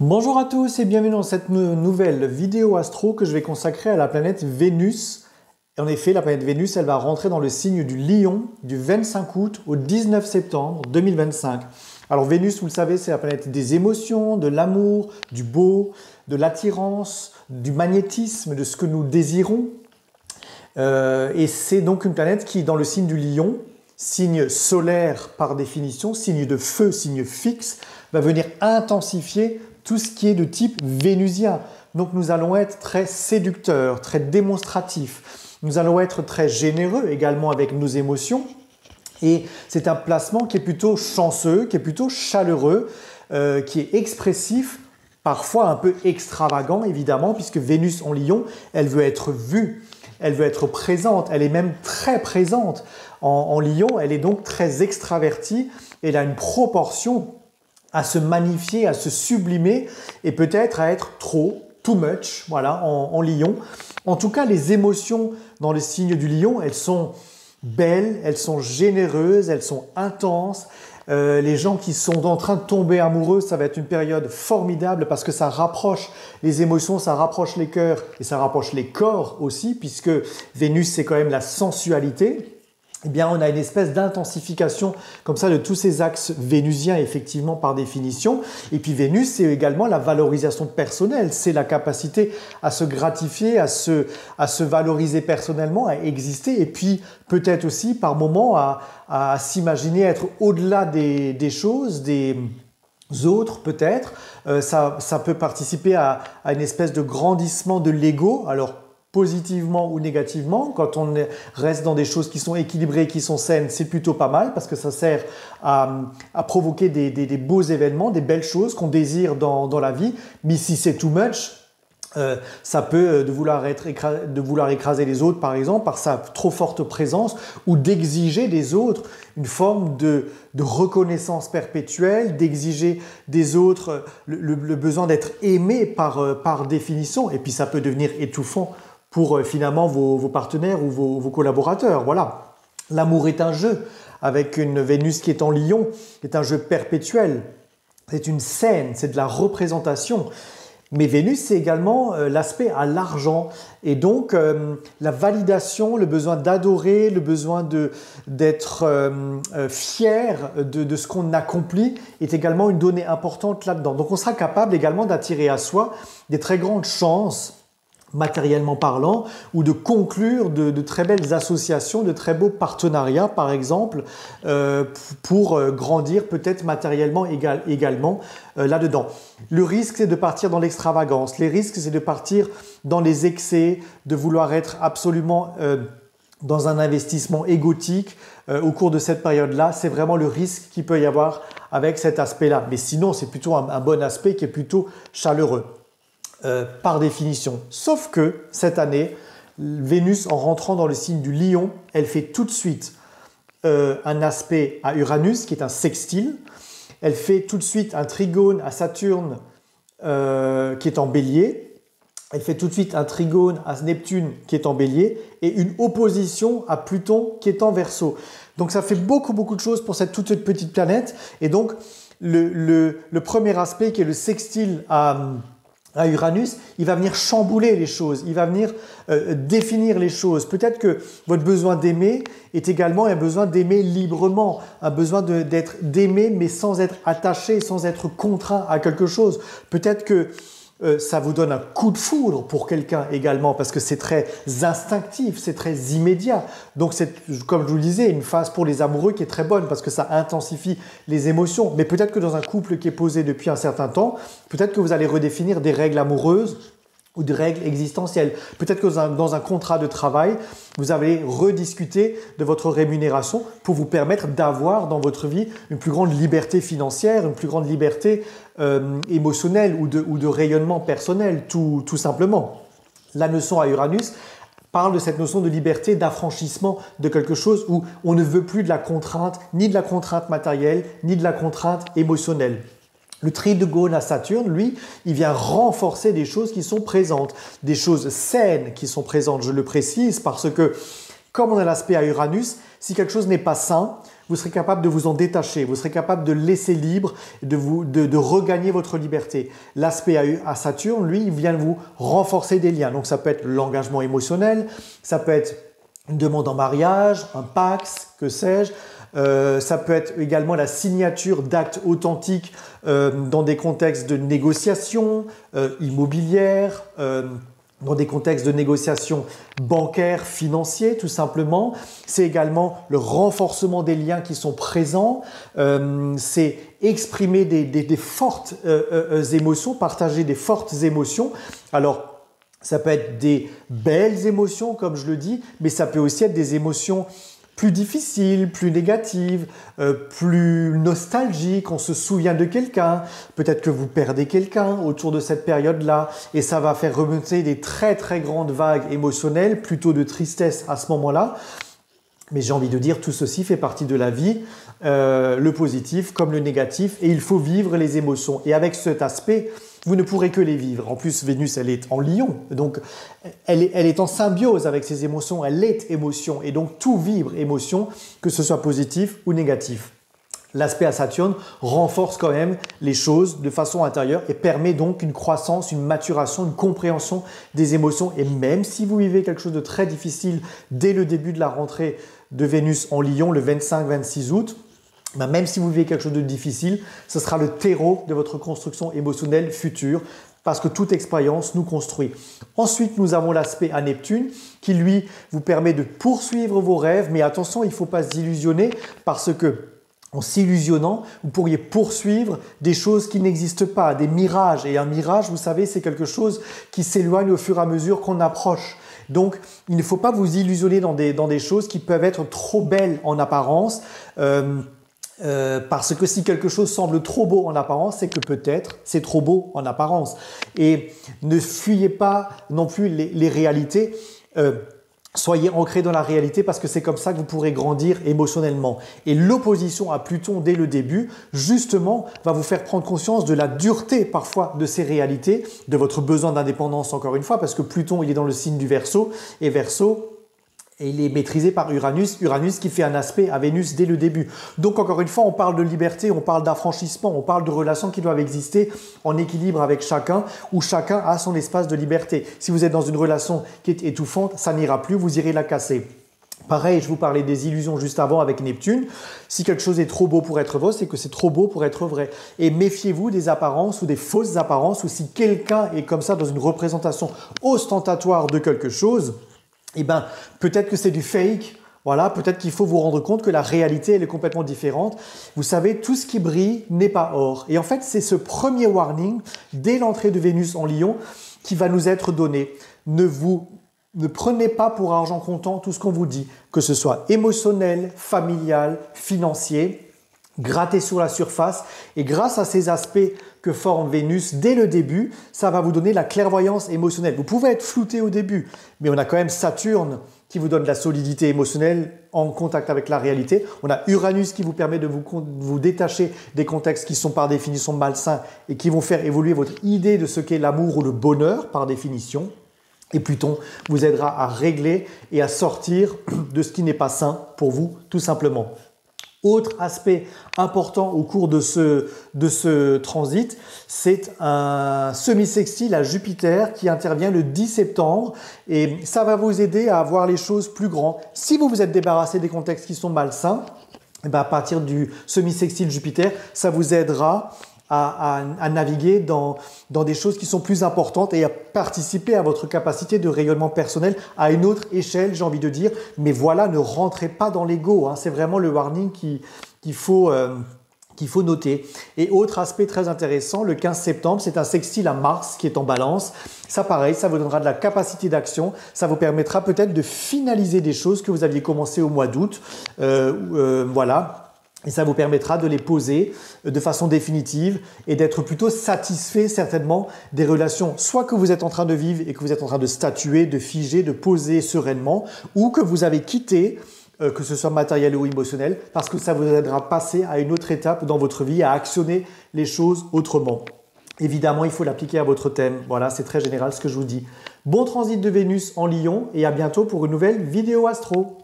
Bonjour à tous et bienvenue dans cette nouvelle vidéo astro que je vais consacrer à la planète Vénus. Et en effet, la planète Vénus, elle va rentrer dans le signe du Lion du 25 août au 19 septembre 2025. Alors Vénus, vous le savez, c'est la planète des émotions, de l'amour, du beau, de l'attirance, du magnétisme, de ce que nous désirons. Et c'est donc une planète qui, dans le signe du Lion, signe solaire par définition, signe de feu, signe fixe, va venir intensifier tout ce qui est de type vénusien. Donc nous allons être très séducteurs, très démonstratifs. Nous allons être très généreux également avec nos émotions. Et c'est un placement qui est plutôt chanceux, qui est plutôt chaleureux, qui est expressif, parfois un peu extravagant évidemment, puisque Vénus en Lion, elle veut être vue, elle veut être présente, elle est même très présente. En Lion, elle est donc très extravertie, elle a une proportion à se magnifier, à se sublimer et peut-être à être too much, voilà, en Lion. En tout cas, les émotions dans le signe du Lion, elles sont belles, elles sont généreuses, elles sont intenses. Les gens qui sont en train de tomber amoureux, ça va être une période formidable parce que ça rapproche les émotions, ça rapproche les cœurs et ça rapproche les corps aussi, puisque Vénus, c'est quand même la sensualité. Eh bien, on a une espèce d'intensification comme ça de tous ces axes vénusiens, effectivement, par définition. Et puis Vénus, c'est également la valorisation personnelle. C'est la capacité à se gratifier, à se valoriser personnellement, à exister. Et puis, peut-être aussi, par moments, à s'imaginer être au-delà des choses, des autres peut-être. Ça peut participer à une espèce de grandissement de l'ego. Alors, positivement ou négativement, quand on reste dans des choses qui sont équilibrées, qui sont saines, c'est plutôt pas mal parce que ça sert à provoquer des beaux événements, des belles choses qu'on désire dans la vie. Mais si c'est too much, ça peut de vouloir écraser les autres, par exemple, par sa trop forte présence, ou d'exiger des autres une forme de reconnaissance perpétuelle, d'exiger des autres le besoin d'être aimé par définition. Et puis ça peut devenir étouffant pour finalement vos partenaires ou vos collaborateurs. Voilà. L'amour est un jeu, avec une Vénus qui est en Lion, qui est un jeu perpétuel. C'est une scène, c'est de la représentation. Mais Vénus, c'est également l'aspect à l'argent. Et donc, la validation, le besoin d'adorer, le besoin d'être fier de ce qu'on accomplit est également une donnée importante là-dedans. Donc, on sera capable également d'attirer à soi des très grandes chances, matériellement parlant, ou de conclure de très belles associations, de très beaux partenariats, par exemple, pour grandir peut-être matériellement également là-dedans. Le risque, c'est de partir dans l'extravagance. Les risques, c'est de partir dans les excès, de vouloir être absolument dans un investissement égotique au cours de cette période-là. C'est vraiment le risque qu'il peut y avoir avec cet aspect-là. Mais sinon, c'est plutôt un bon aspect qui est plutôt chaleureux. Par définition. Sauf que cette année, Vénus, en rentrant dans le signe du Lion, elle fait tout de suite un aspect à Uranus, qui est un sextile. Elle fait tout de suite un trigone à Saturne, qui est en Bélier. Elle fait tout de suite un trigone à Neptune, qui est en Bélier, et une opposition à Pluton, qui est en Verseau. Donc ça fait beaucoup de choses pour cette toute petite planète. Et donc, le premier aspect, qui est le sextile à Uranus, il va venir chambouler les choses, il va venir définir les choses. Peut-être que votre besoin d'aimer est également un besoin d'aimer librement, un besoin d'aimer mais sans être attaché, sans être contraint à quelque chose. Peut-être que ça vous donne un coup de foudre pour quelqu'un également parce que c'est très instinctif, c'est très immédiat. Donc c'est, comme je vous le disais, une phase pour les amoureux qui est très bonne parce que ça intensifie les émotions. Mais peut-être que dans un couple qui est posé depuis un certain temps, peut-être que vous allez redéfinir des règles amoureuses ou des règles existentielles. Peut-être que dans un contrat de travail, vous allez rediscuter de votre rémunération pour vous permettre d'avoir dans votre vie une plus grande liberté financière, une plus grande liberté émotionnelle ou de rayonnement personnel, tout simplement. La notion à Uranus parle de cette notion de liberté, d'affranchissement de quelque chose où on ne veut plus de la contrainte, ni de la contrainte matérielle, ni de la contrainte émotionnelle. Le trigone à Saturne, lui, il vient renforcer des choses qui sont présentes, des choses saines qui sont présentes, je le précise, parce que comme on a l'aspect à Uranus, si quelque chose n'est pas sain, vous serez capable de vous en détacher, vous serez capable de laisser libre, de regagner votre liberté. L'aspect à Saturne, lui, il vient vous renforcer des liens. Donc ça peut être l'engagement émotionnel, ça peut être une demande en mariage, un Pax, que sais-je. Ça peut être également la signature d'actes authentiques dans des contextes de négociation immobilière, dans des contextes de négociation bancaire, financier, tout simplement. C'est également le renforcement des liens qui sont présents. C'est exprimer des fortes émotions, partager des fortes émotions. Alors, ça peut être des belles émotions, comme je le dis, mais ça peut aussi être des émotions plus difficiles, plus négatives, plus nostalgiques, on se souvient de quelqu'un, peut-être que vous perdez quelqu'un autour de cette période-là, et ça va faire remonter des très très grandes vagues émotionnelles, plutôt de tristesse à ce moment-là. Mais j'ai envie de dire, tout ceci fait partie de la vie, le positif comme le négatif, et il faut vivre les émotions. Et avec cet aspect, vous ne pourrez que les vivre. En plus, Vénus, elle est en Lion, donc elle est en symbiose avec ses émotions, elle est émotion, et donc tout vibre émotion, que ce soit positif ou négatif. L'aspect à Saturne renforce quand même les choses de façon intérieure et permet donc une croissance, une maturation, une compréhension des émotions. Et même si vous vivez quelque chose de très difficile dès le début de la rentrée de Vénus en Lion, le 25-26 août, même si vous vivez quelque chose de difficile, ce sera le terreau de votre construction émotionnelle future, parce que toute expérience nous construit. Ensuite, nous avons l'aspect à Neptune qui, lui, vous permet de poursuivre vos rêves, mais attention, il ne faut pas s'illusionner, parce que en s'illusionnant, vous pourriez poursuivre des choses qui n'existent pas, des mirages. Et un mirage, vous savez, c'est quelque chose qui s'éloigne au fur et à mesure qu'on approche. Donc, il ne faut pas vous illusionner dans des choses qui peuvent être trop belles en apparence, parce que si quelque chose semble trop beau en apparence, c'est que peut-être c'est trop beau en apparence. Et ne fuyez pas non plus les réalités. Soyez ancrés dans la réalité parce que c'est comme ça que vous pourrez grandir émotionnellement. Et l'opposition à Pluton dès le début, justement, va vous faire prendre conscience de la dureté parfois de ces réalités, de votre besoin d'indépendance encore une fois, parce que Pluton, il est dans le signe du Verseau, et Verseau, et il est maîtrisé par Uranus, Uranus qui fait un aspect à Vénus dès le début. Donc encore une fois, on parle de liberté, on parle d'affranchissement, on parle de relations qui doivent exister en équilibre avec chacun, où chacun a son espace de liberté. Si vous êtes dans une relation qui est étouffante, ça n'ira plus, vous irez la casser. Pareil, je vous parlais des illusions juste avant avec Neptune. Si quelque chose est trop beau pour être vrai, c'est que c'est trop beau pour être vrai. Et méfiez-vous des apparences ou des fausses apparences, ou si quelqu'un est comme ça dans une représentation ostentatoire de quelque chose, eh bien, peut-être que c'est du fake, voilà, peut-être qu'il faut vous rendre compte que la réalité, elle est complètement différente. Vous savez, tout ce qui brille n'est pas or. Et en fait, c'est ce premier warning, dès l'entrée de Vénus en Lion, qui va nous être donné. Ne prenez pas pour argent comptant tout ce qu'on vous dit, que ce soit émotionnel, familial, financier. Grattez sur la surface et grâce à ces aspects que forme Vénus dès le début, ça va vous donner la clairvoyance émotionnelle. Vous pouvez être flouté au début, mais on a quand même Saturne qui vous donne de la solidité émotionnelle en contact avec la réalité. On a Uranus qui vous permet de vous détacher des contextes qui sont par définition malsains et qui vont faire évoluer votre idée de ce qu'est l'amour ou le bonheur par définition. Et Pluton vous aidera à régler et à sortir de ce qui n'est pas sain pour vous, tout simplement. Autre aspect important au cours de ce transit, c'est un semi-sextile à Jupiter qui intervient le 10 septembre et ça va vous aider à voir les choses plus grands. Si vous vous êtes débarrassé des contextes qui sont malsains, et bien à partir du semi-sextile Jupiter, ça vous aidera à naviguer dans des choses qui sont plus importantes et à participer à votre capacité de rayonnement personnel à une autre échelle, j'ai envie de dire. Mais voilà, ne rentrez pas dans l'ego, hein. C'est vraiment le warning qu'il faut noter. Et autre aspect très intéressant, le 15 septembre, c'est un sextile à Mars qui est en balance. Ça, pareil, ça vous donnera de la capacité d'action. Ça vous permettra peut-être de finaliser des choses que vous aviez commencé au mois d'août. Voilà. Et ça vous permettra de les poser de façon définitive et d'être plutôt satisfait certainement des relations soit que vous êtes en train de vivre et que vous êtes en train de statuer, de figer, de poser sereinement, ou que vous avez quitté, que ce soit matériel ou émotionnel, parce que ça vous aidera à passer à une autre étape dans votre vie, à actionner les choses autrement. Évidemment, il faut l'appliquer à votre thème. Voilà, c'est très général ce que je vous dis. Bon transit de Vénus en Lion et à bientôt pour une nouvelle vidéo astro.